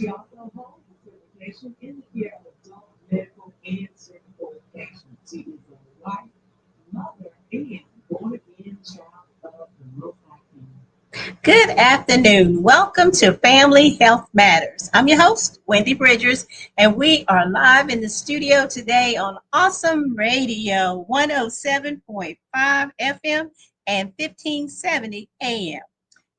She also holds certification in the care of adult medical and surgical patients. She is a wife, mother, and born again child of the Most High King. Good afternoon. Welcome to Family Health Matters. I'm your host, Wendy Bridgers, and we are live in the studio today on Awesome Radio 107.5 FM and 1570 AM.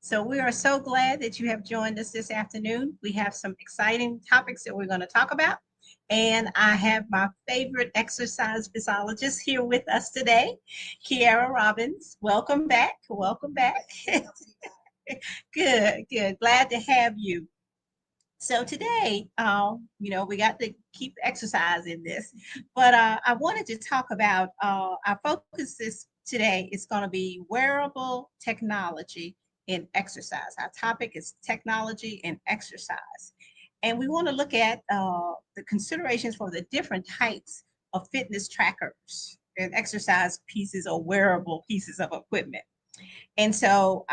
So we are so glad that you have joined us this afternoon. We have some exciting topics that we're going to talk about. And I have my favorite exercise physiologist here with us today, Kiara Robbins. Welcome back. Welcome back. Good. Glad to have you. So today, we got to keep exercise in this, but I wanted to talk about our focus today is going to be wearable technology in exercise. Our topic is technology and exercise. And we want to look at the considerations for the different types of fitness trackers and exercise pieces or wearable pieces of equipment. And so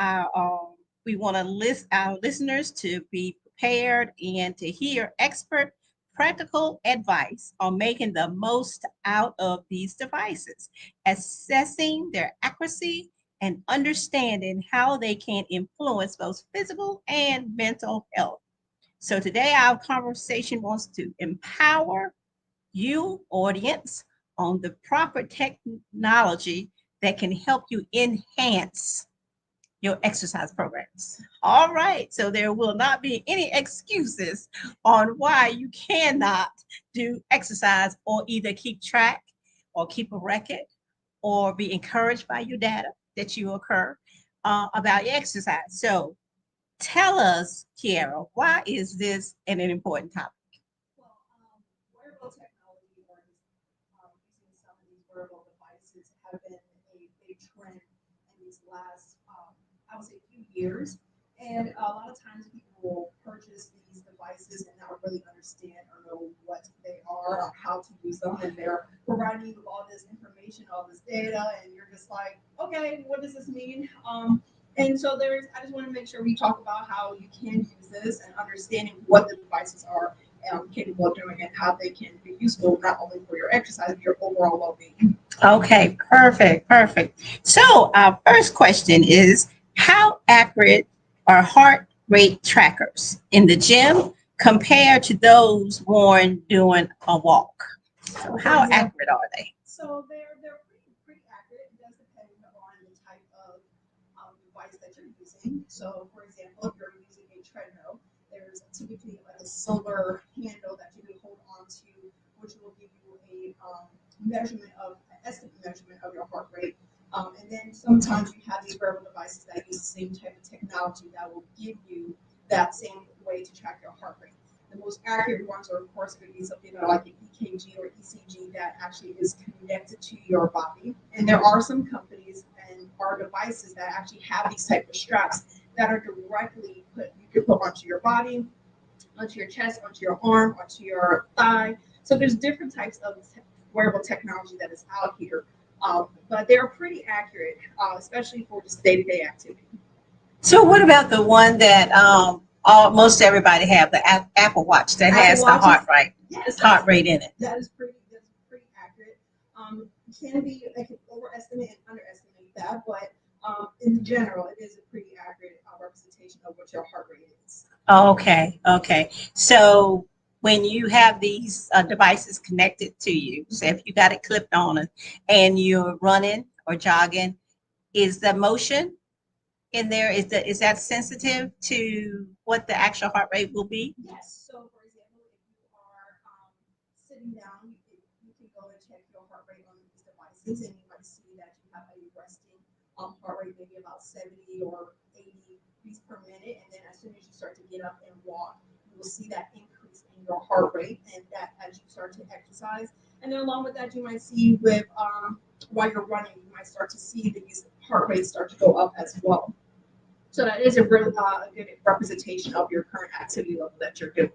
we want to list our listeners to be prepared and to hear expert practical advice on making the most out of these devices, assessing their accuracy, and understanding how they can influence both physical and mental health. So today our conversation wants to empower you, audience, on the proper technology that can help you enhance your exercise programs. All right, so there will not be any excuses on why you cannot do exercise or either keep track or keep a record or be encouraged by your data that you occur about your exercise. So tell us, Kiara, why is this an important topic? Well, wearable technology or using some of these wearable devices have been a big trend in these last, I would say, few years. And a lot of times people will purchase these devices and not really understand or know what they are or how to use them. And they're providing you with all this information, all this data, and you're just like, okay, what does this mean? And so I just want to make sure we talk about how you can use this and understanding what the devices are capable of doing and how they can be useful not only for your exercise, but your overall well-being. Okay, perfect. So our first question is, how accurate are heart rate trackers in the gym compared to those worn during a walk? So how accurate are they? So they're pretty accurate. It does depend on the type of device that you're using. So, for example, if you're using a treadmill, there's typically like a silver handle that you can hold on to, which will give you a estimate measurement of your heart rate. And then sometimes you have these wearable devices that use the same type of technology that will give you that same way to track your heart rate. The most accurate ones are, of course, going to be something like an EKG or ECG that actually is connected to your body. And there are some companies and our devices that actually have these type of straps that are directly you can put onto your body, onto your chest, onto your arm, onto your thigh. So there's different types of wearable technology that is out here. But they're pretty accurate, especially for just day-to-day activity. So what about the one that most everybody have, the Apple Watch that has the heart rate, heart rate in it? That's pretty accurate. It can overestimate and underestimate that, but in general, it is a pretty accurate representation of what your heart rate is. Okay. So when you have these devices connected to you, so if you got it clipped on and you're running or jogging, is the motion in there, is that sensitive to what the actual heart rate will be? Yes. So, for example, if you are sitting down, you can go and check your heart rate on these devices, and you might see that you have a resting heart rate, maybe about 70 or 80 beats per minute. And then as soon as you start to get up and walk, you will see that increase in your heart rate, and that as you start to exercise. And then along with that, you might see with while you're running, you might start to see these heart rates start to go up as well. So that is a really good representation of your current activity level that you're doing.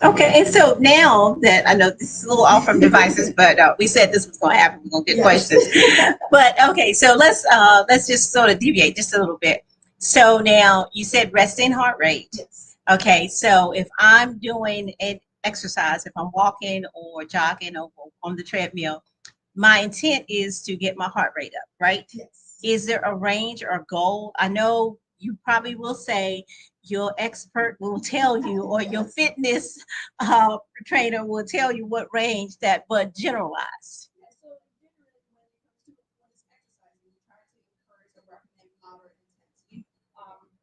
Okay, and so now that I know this is a little off from devices, but we said this was going to happen, we're going to get questions. But okay, so let's just sort of deviate just a little bit. So now you said resting heart rate. Yes. Okay, so if I'm doing an exercise, if I'm walking or jogging or on the treadmill, my intent is to get my heart rate up, right? Yes. Is there a range or goal? I know you probably will say your expert will tell you, or your Yes. fitness trainer will tell you what range that, but generalize. Yeah, so generally when it's exercising, we try to encourage or recommend moderate intensity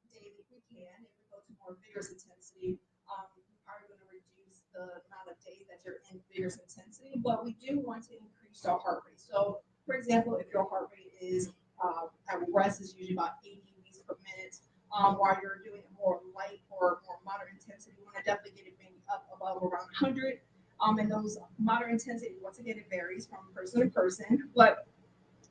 daily if we can. If we go to more vigorous intensity, we are going to reduce the amount of days that you're in vigorous intensity, but we do want to increase your heart rate. So, for example, if your heart rate is at rest is usually about 80 beats per minute, while you're doing it more light or more moderate intensity, you want to definitely get it maybe up above around 100. And those moderate intensity, once again, it varies from person to person. But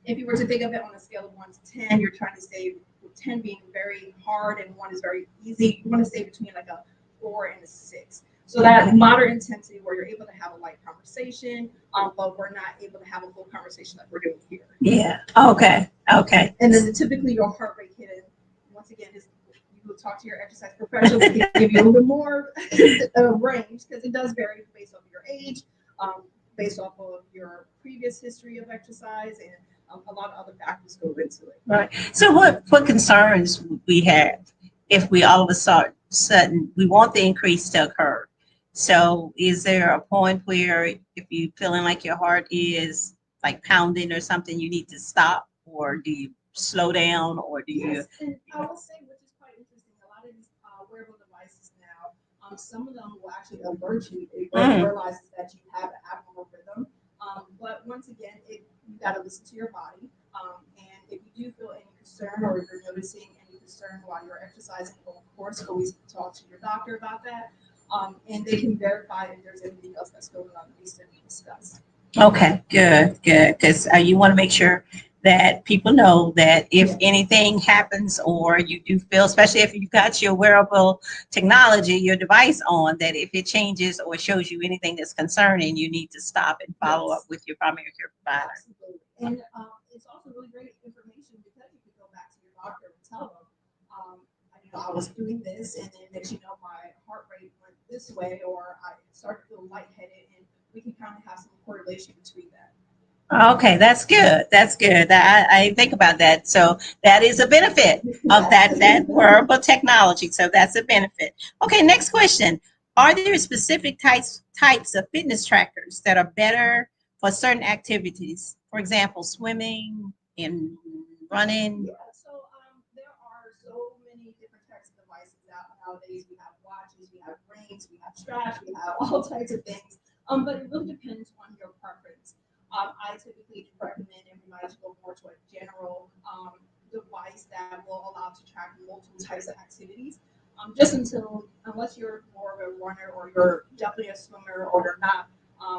if you were to think of it on a scale of 1 to 10, you're trying to stay with 10 being very hard and 1 is very easy. You want to stay between like a 4 and a 6. So that moderate intensity where you're able to have a light conversation, but we're not able to have a full conversation like we're doing here. Yeah. Okay. Okay. And then typically your heart rate hidden, once again, is you will talk to your exercise professional. They can give you a little bit more range because it does vary based off of your age, um, based off of your previous history of exercise, and a lot of other factors go into it. Right. So what concerns we have if we all of a sudden we want the increase to occur? So is there a point where if you feeling like your heart is like pounding or something, you need to stop, or do you slow down, or do you? Yes, and I will say, which is quite interesting, a lot of these wearable devices now, some of them will actually alert you. It realizes that you have an abnormal rhythm. But once again, you got to listen to your body. And if you do feel any concern or if you're noticing any concern while you're exercising, of course, always talk to your doctor about that. And they can verify if there's anything else that's going on that needs to be discussed. Okay, good, good. Because you want to make sure that people know that if anything happens or you do feel, especially if you've got your wearable technology, your device on, that if it changes or shows you anything that's concerning, you need to stop and follow up with your primary care provider. Absolutely. And it's also really great information because you can go back to your doctor and tell them, I was doing this, and then next you know my heart rate went this way, or I started to feel lightheaded, and we can kind of have some correlation between that. Okay, that's good. That's good. I didn't think about that. So that is a benefit of that wearable technology. So that's a benefit. Okay, next question. Are there specific types of fitness trackers that are better for certain activities? For example, swimming and running. Yeah, so there are so many different types of devices out nowadays. We have watches, we have rings, we have straps, we have all types of things. But it really depends on your preference. I typically recommend everybody to go more to a general device that will allow to track multiple types of activities. Just unless you're more of a runner or you're definitely a swimmer or you're not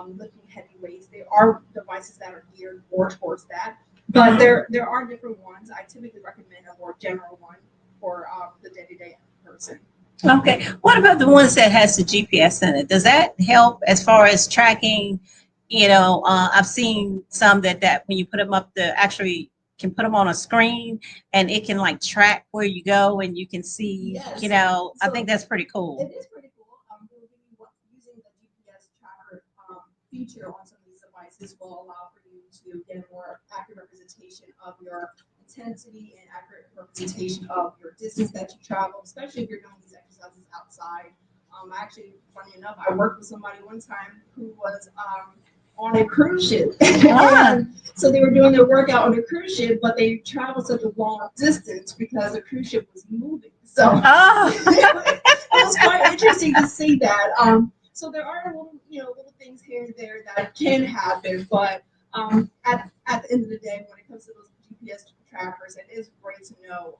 lifting heavy weights, there are devices that are geared more towards that. But there are different ones. I typically recommend a more general one for the day-to-day person. Okay. What about the ones that has the GPS in it? Does that help as far as tracking? I've seen some that when you put them up, the actually can put them on a screen and it can like track where you go and you can see. Yes. I think that's pretty cool. It is pretty cool. Using the GPS tracker feature on some of these devices will allow for you to get a more accurate representation of your intensity and accurate representation of your distance that you travel, especially if you're doing these exercises outside. Actually, funny enough, I worked with somebody one time who was on a cruise ship. And so they were doing their workout on a cruise ship, but they traveled such a long distance because the cruise ship was moving. So it was quite interesting to see that. So there are little things here and there that can happen, but at the end of the day, when it comes to those GPS trackers, it is great to know,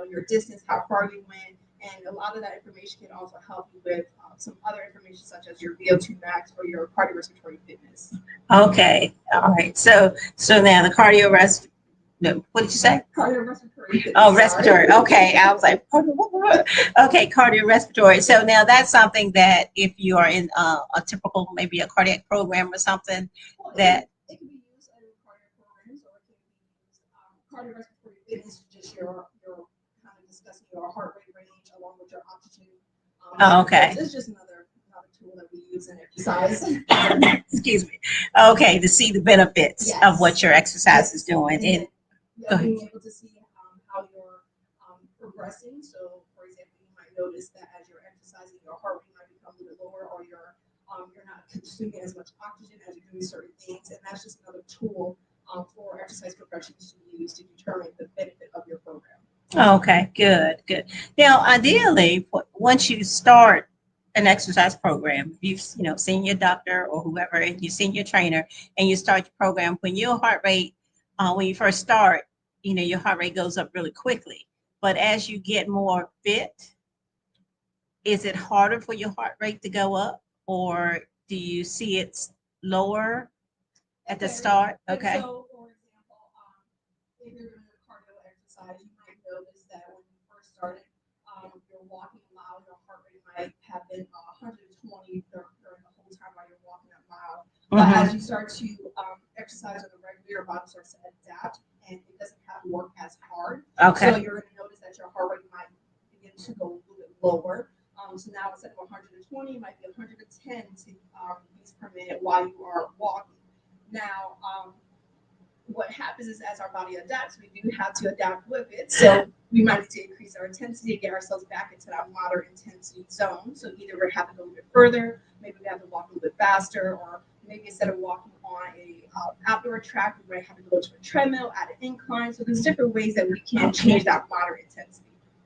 your distance, how far you went, and a lot of that information can also help you with some other information such as your VO2 max or your cardiorespiratory fitness. Okay. All right. So now the cardiorespiratory. No, what did you say? Cardiorespiratory fitness. Oh, respiratory. Okay. I was like, okay, cardiorespiratory. So now that's something that if you are in a typical, maybe a cardiac program or something, that it can be used in cardiac programs, or it can be used cardiorespiratory fitness, just your kind of discussing your heart rate range along with your oxygen Oh, But okay. it's just another tool that we use in exercise. Excuse me. Okay, to see the benefits of Yes. what your exercise is Yes. doing. And And then go ahead. being able to see how you're progressing. So, for example, you might notice that as you're exercising, your heart rate might become a little bit lower, or you're not consuming as much oxygen as you're doing certain things, and that's just another tool for exercise professionals to use to determine the benefit of your program. Okay, good, good. Now, ideally, once you start an exercise program, you've seen your doctor or whoever, and you've seen your trainer, and you start your program. When your heart rate, when you first start, your heart rate goes up really quickly. But as you get more fit, is it harder for your heart rate to go up, or do you see it's lower It at the varies. start? And Okay. so, for example, if you're doing a cardio exercise, you might notice that when you first started, you're walking a mile, your heart rate might have been 120 during the whole time while you're walking a mile. But Mm-hmm. as you start to exercise on a regular, your body starts to adapt and it doesn't have to work as hard. Okay. So you're going to notice that your heart rate might begin to go a little bit lower. So now instead of 120, it might be 110 beats per minute while you are walking. Now, what happens is as our body adapts, we do have to adapt with it. So we might need to increase our intensity to get ourselves back into that moderate intensity zone. So either we have to go a little bit further, maybe we have to walk a little bit faster, or maybe instead of walking on a outdoor track, we might have to go to a treadmill at an incline. So there's different ways that we can change that moderate intensity.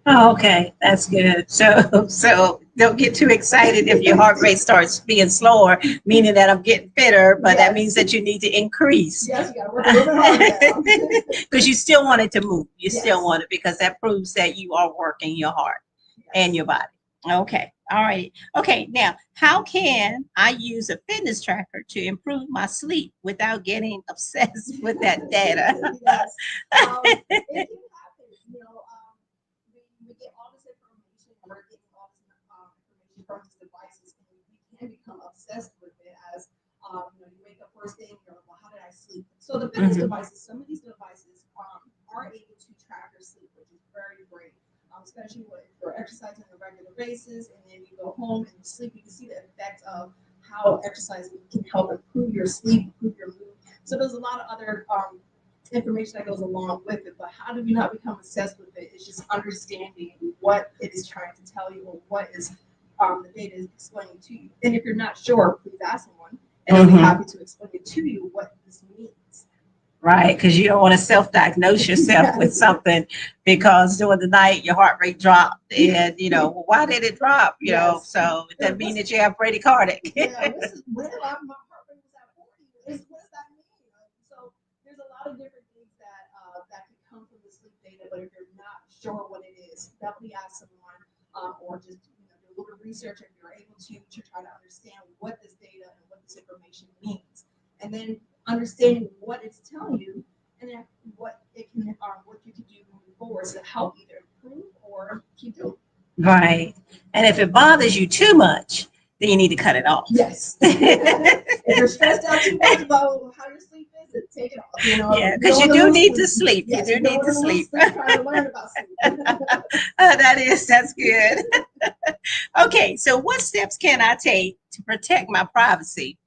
Oh, okay, that's good. So don't get too excited if your heart rate starts being slower, meaning that I'm getting fitter, but that means Yes. that you need to increase. Yes, you got to work a little bit harder now. Because you still want it to move. You still Yes. want it because that proves that you are working your heart and Yes. your body. Okay. All right. Okay. Now, how can I use a fitness tracker to improve my sleep without getting obsessed with that data? Yes. It can happen. We get all this information, we're getting all this information from these devices, and we can become obsessed with it as you wake up first thing, you're like, well, how did I sleep? So the fitness Mhm. devices, some of these devices are able to track your sleep, which is very great. Especially when you're exercising on a regular basis and then you go home and you sleep, you can see the effect of how exercising can help improve your sleep, improve your mood. So there's a lot of other information that goes along with it, but how do we not become obsessed with it? It's just understanding what it is trying to tell you or what is the data is explaining to you. And if you're not sure, please ask someone, and they'll be happy to explain it to you what this means. Right, because you don't want to self-diagnose yourself with something because during the night your heart rate dropped, and well, why did it drop? Yes. So it doesn't mean that you have bradycardic. Yeah, my heart rate was at 40. What does that mean? So there's a lot of different things that can come from the sleep data, but if you're not sure what it is, definitely ask someone or just do a little research if you're able to try to understand what this data and what this information means, and then understanding what it's telling you and then what you can do moving forward to help either improve or keep doing. Right. And if it bothers you too much, then you need to cut it off. Yes. If you're stressed out too much about how your sleep is, then take it off. Yeah, because you do need to sleep. Yes, You do need to sleep. trying to learn about sleep. That's good. Okay, so what steps can I take to protect my privacy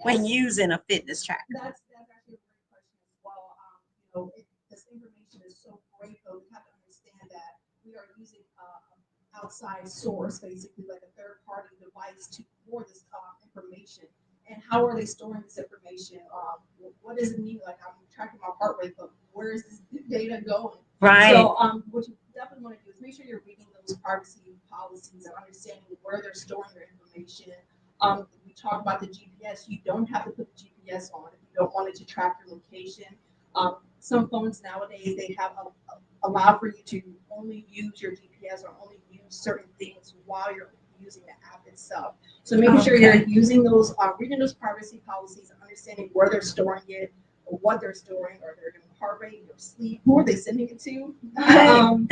when Yes. using a fitness tracker? That's actually a great question as well. This information is so great, but we have to understand that we are using an outside source, basically like a third party device for this information. And how are they storing this information? What does it mean? Like I'm tracking my heart rate, but where is this data going? Right. So what you definitely want to do is make sure you're reading those privacy policies and understanding where they're storing their information. We talk about the GPS. You don't have to put the GPS on if you don't want it to track your location. Some phones nowadays they have allow for you to only use your GPS or only use certain things while you're using the app itself. So making sure you're using those, reading those privacy policies, and understanding where they're storing it, or what they're storing, or they're doing heart rate, or sleep, who are they sending it to? And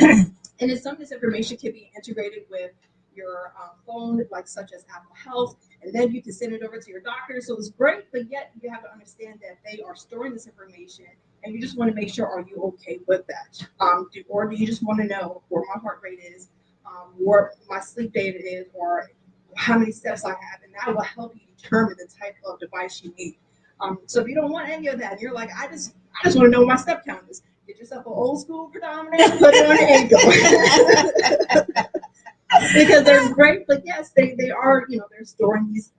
then some of this information can be integrated with your phone, like such as Apple Health, and then you can send it over to your doctor. So it's great, but yet you have to understand that they are storing this information, and you just want to make sure, are you okay with that? Or do you just want to know where my heart rate is? what my sleep data is, or how many steps I have, and that will help you determine the type of device you need. So if you don't want any of that, you're like, I just want to know what my step count is. Get yourself an old school pedometer, put it on your ankle. Because they're great, but yes, they are, they're storing these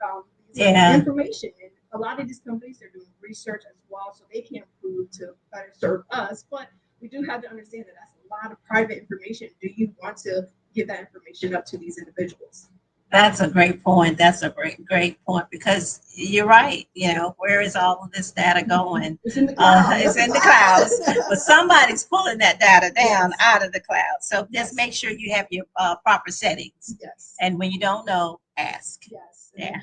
Yeah. information. And a lot of these companies are doing research as well, so they can improve to better serve us. But we do have to understand that that's a lot of private information. Do you want to give that information up to these individuals? That's a great point. That's a great point because you're right. Where is all of this data going? It's in the cloud. It's in the clouds, but somebody's pulling that data down Yes. out of the cloud. So just Yes. make sure you have your proper settings. Yes. And when you don't know, ask. Yes. And Yeah.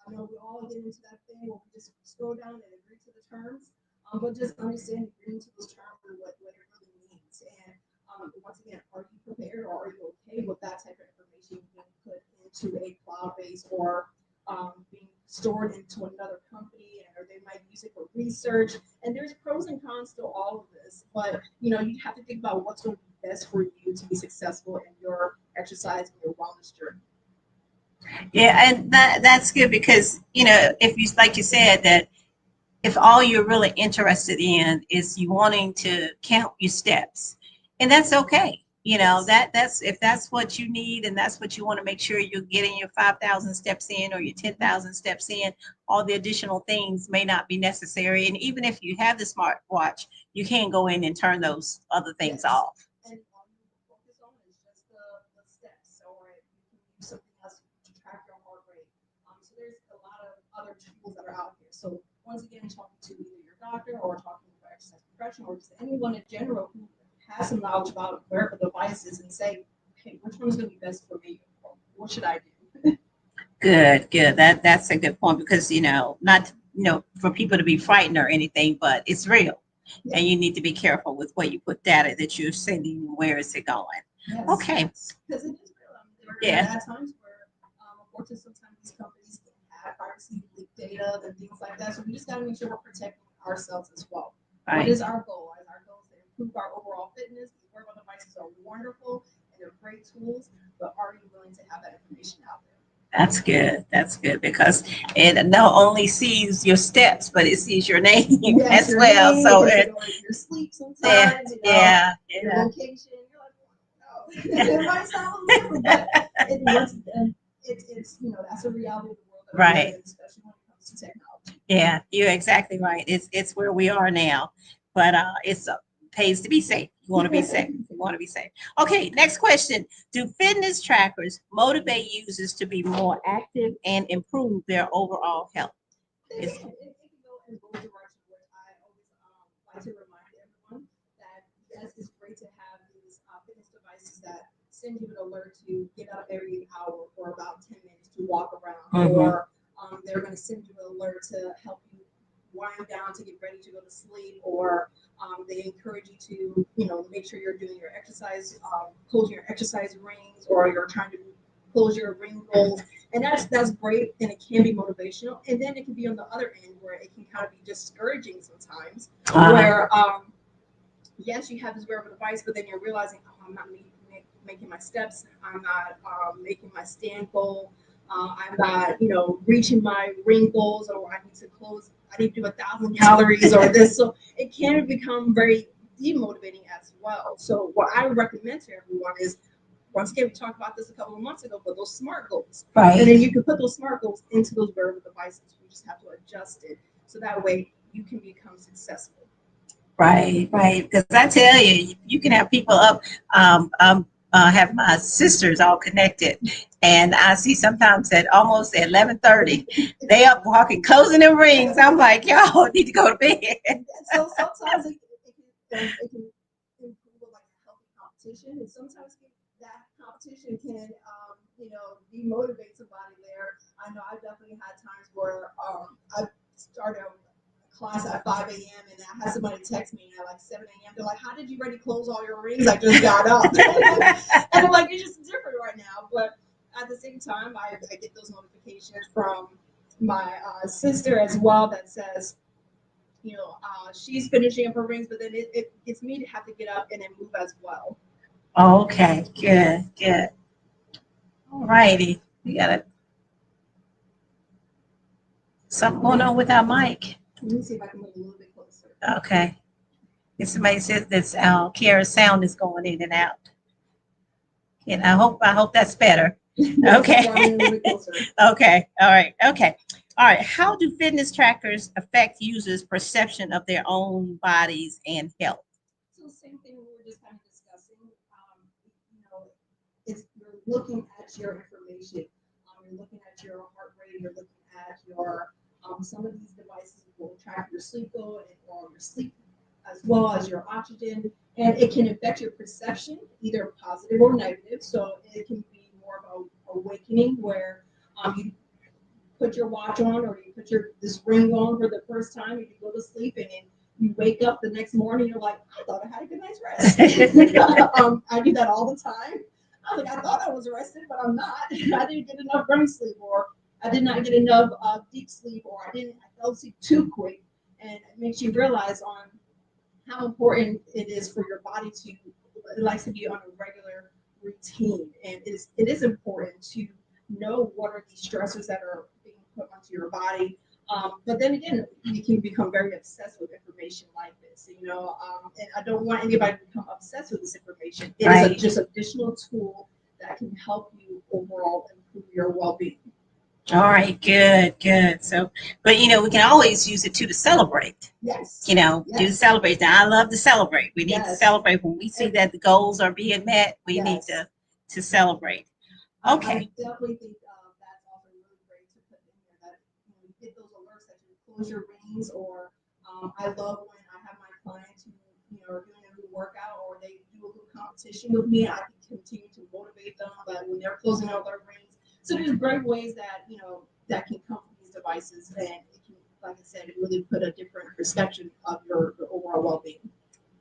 I know we all get into that thing where we just scroll down and agree to the terms, but just understand agreeing to those terms and what it really means. And once again, are you prepared, or are you okay with that type of information being put into a cloud base, or being stored into another company, or they might use it for research? And there's pros and cons to all of this, but you have to think about what's going to be best for you to be successful in your exercise and your wellness journey. Yeah, and that's good because if you like you said that if all you're really interested in is you wanting to count your steps, and that's okay. Yes. That's if that's what you need and that's what you want to make sure you're getting your 5,000 steps in or your 10,000 steps in. All the additional things may not be necessary, and even if you have the smartwatch, you can go in and turn those other things Yes. off. And all you focus on is just the steps, or you can use something else to track your heart rate. So there's a lot of other tools that are out here. So once again, talking to either your doctor or talking to an exercise professional or just anyone in general who has some knowledge about wearable devices, and say, okay, which one is going to be best for me? Or what should I do? Good, good. That's a good point because not for people to be frightened or anything, but it's real, Yeah. and you need to be careful with where you put data that you're sending. Where is it going? Yes. Okay. Because it is real. There Yeah. are times where, unfortunately, sometimes these companies can have privacy leak data and things like that. So we just got to make sure we're protecting ourselves as well. What Right. is our goal? Is our goal to improve our overall fitness? These wearable devices are wonderful and they're great tools, but are you willing to have that information out there? That's good. That's good because it not only sees your steps, but it sees your name Yes, as your well. name, So it it, can go to your sleep yeah, sometimes, yeah, your yeah. location. You're like, no. It might sound a little different, but it works. And it's that's a reality of the world that we live Right. in, especially when it comes to technology. Yeah, you're exactly right. It's where we are now, but it's pays to be safe. You want to be safe. You want to be safe. Okay, next question. Do fitness trackers motivate users to be more active and improve their overall health? It's, It can go in both directions. Where I always like to remind everyone that yes, it's great to have these fitness devices that send you an alert to get up every hour for about 10 minutes to walk around, Mhm. or they're going to send you an alert to help you wind down to get ready to go to sleep, or they encourage you to make sure you're doing your exercise, closing your exercise rings, or you're trying to close your ring goals. And that's great, and it can be motivational. And then it can be on the other end where it can kind of be discouraging sometimes, where yes, you have this wearable device, but then you're realizing, oh, I'm not making my steps, I'm not making my stand goal, I'm not reaching my ring goals, or I need to do 1,000 calories or this. So it can become very demotivating as well. So what I would recommend to everyone is, once again, we talked about this a couple of months ago, but those SMART goals. Right. And then you can put those SMART goals into those wearable devices. You just have to adjust it so that way you can become successful. Right, right. Because I tell you, you can have people up. Have my sisters all connected, and I see sometimes at almost at 11:30, they up walking, closing their rings. I'm like, y'all need to go to bed. So sometimes it can improve with like a healthy competition, and sometimes that competition can demotivate somebody there. I know I definitely had times where I started a class at 5 a.m. and I had somebody text me at like 7 a.m. They're like, "How did you already close all your rings? I just got up." And I'm like, "It's just different right now." But at the same time, I get those notifications from my sister as well that says, she's finishing up her rings, but then it gets me to have to get up and then move as well. Okay, good, good. All righty. We got something going on with our mic. Let me see if I can move a little bit closer. Okay. If somebody says that Kiara's sound is going in and out. And I hope that's better. Yes, that's why I'm a Okay. little bit closer. Okay. All right. Okay. All right. How do fitness trackers affect users' perception of their own bodies and health? So same thing we were just kind of discussing. You know, it's you're looking at your information. You're looking at your heart rate. You're looking at your some of these devices will track your sleep load or your sleep as well as your oxygen, and it can affect your perception, either positive or negative. So it can be more of a awakening where you put your watch on or you put your this ring on for the first time and you go to sleep and then you wake up the next morning, you're like, I thought I had a good night's rest. I do that all the time. I was like, I thought I was rested, but I'm not. I didn't get enough REM sleep, or I did not get enough deep sleep, or I fell asleep too quick. And it makes you realize on how important it is for your body to it likes to be on a regular routine, and it is important to know what are these stressors that are being put onto your body. But then again, you can become very obsessed with information like this, and I don't want anybody to become obsessed with this information. It is Right. just additional tool that can help you overall improve your well-being. All right. Good. Good. So, but we can always use it too to celebrate. Yes. Do Yes. celebrate. Now, I love to celebrate. We need to Yes. celebrate when we see that the goals are being met. We need Yes. to celebrate. I Okay. definitely think that's also really great to put in there that you get those alerts that you close your rings, or I love when I have my clients who are doing a new workout or they do a little competition with me. I can continue to motivate them, but when they're closing out their rings, so there's great ways that that can come from these devices, and it can, like I said, really put a different perception of your overall well-being.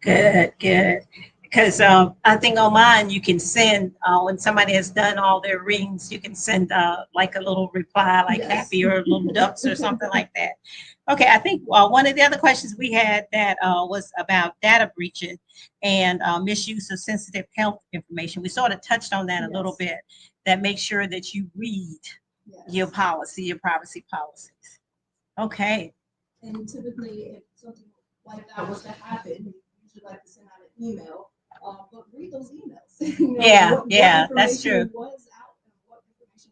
Good. Good. Because I think on mine you can send when somebody has done all their rings, you can send like a little reply, like Yes. happy or little ducks or something like that. Okay, I think one of the other questions we had that was about data breaching and misuse of sensitive health information. We sort of touched on that a little Yes. bit. That makes sure that you read your Yes. policy, your privacy policies. Okay. And typically, if something like that was to happen, you usually like to send out an email, but read those emails. Yeah, what yeah, that's information true. was out and what information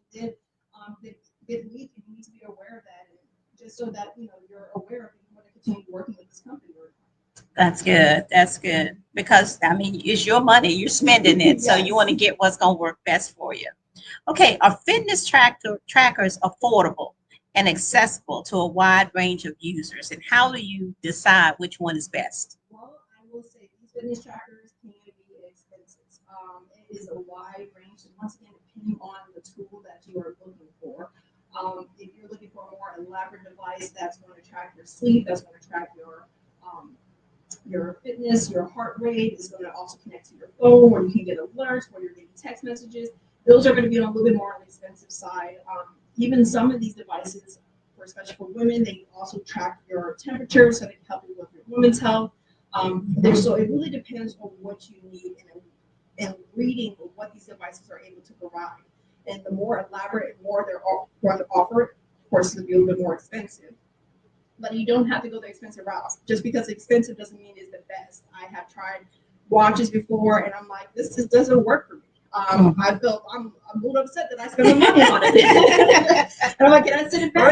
did leak, and you need to be aware of that, and just so that you're aware if you want to continue working with this company or That's good. That's good. Because I mean, it's your money, you're spending it. So you yes. want to get what's going to work best for you. Okay, are fitness trackers affordable and accessible to a wide range of users? And how do you decide which one is best? Well, I will say these fitness trackers can be expensive. It is a wide range, and once again, depending on the tool that you are looking for. If you're looking for a more elaborate device that's going to track your sleep, that's going to track your fitness, your heart rate, is going to also connect to your phone, where you can get alerts, where you're getting text messages. Those are going to be on a little bit more on the expensive side. Even some of these devices, especially for women, they also track your temperature, so they can help you with your women's health. So it really depends on what you need and reading what these devices are able to provide. And the more elaborate and more they're going to offer, of course, it'll be a little bit more expensive. But you don't have to go the expensive route. Just because expensive doesn't mean it's the best. I have tried watches before, and I'm like, this just doesn't work for me. I'm a little upset that I spent my money on it. And I'm like, can I send it back?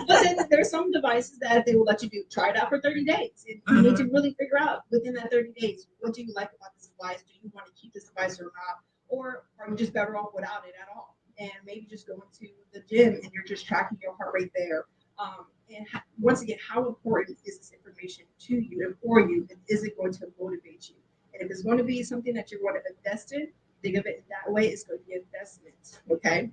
But then there's some devices that they will let you try it out for 30 days. And you need to really figure out within that 30 days, what do you like about this device? Do you want to keep this device or not? Or are you just better off without it at all? And maybe just going to the gym and you're just tracking your heart rate there. Once again, how important is this information to you and for you? And is it going to motivate you? And if it's going to be something that you're going to invest in, think of it that way. It's going to be an investment. Okay.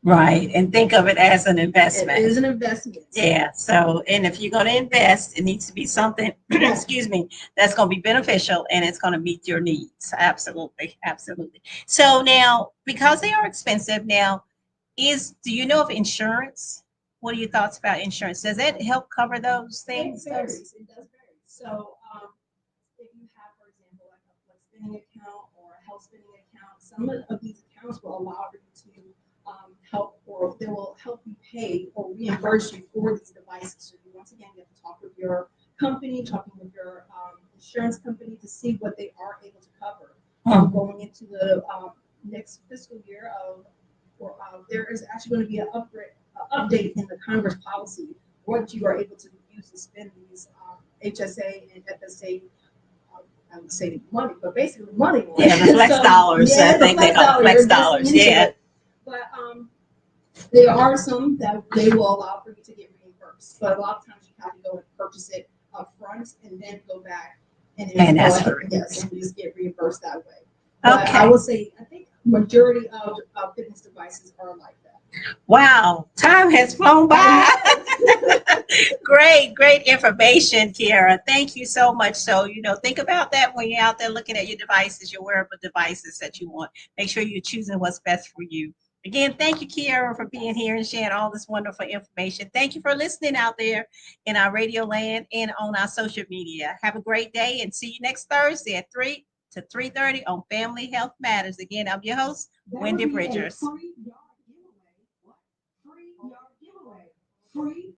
Right. And think of it as an investment. It is an investment. Yeah. So, and if you're going to invest, it needs to be something, excuse me, that's going to be beneficial and it's going to meet your needs. Absolutely. Absolutely. So now, because they are expensive now, do you know of insurance? What are your thoughts about insurance? Does it help cover those things? It varies. It does vary. So if you have, for example, like a spending account or a health spending accounts. Some of these accounts will allow you to help, or they will help you pay or reimburse you for these devices. So you, once again, you have to talk with your company, talking with your insurance company to see what they are able to cover. Going into the next fiscal year there is actually going to be an update in the Congress policy what you are able to use to spend these HSA and FSA. I would say money, but basically money. Yeah, the flex dollars. Yeah, I think they call flex dollars. Yeah. But there are some that they will allow for you to get reimbursed, but a lot of times you have to go and purchase it up front and then go back and ask for it. Yes, and just get reimbursed that way. But I would say I think majority of fitness devices are like that. Wow, time has flown by. Great information, Kiara. Thank you so much. So, think about that when you're out there looking at your devices, your wearable devices that you want. Make sure you're choosing what's best for you. Again, thank you, Kiara, for being here and sharing all this wonderful information. Thank you for listening out there in our radio land and on our social media. Have a great day and see you next Thursday at 3 to 3:30 on Family Health Matters. Again, I'm your host, Wendy Bridgers. Free yard giveaway. What? Free yard giveaway. Free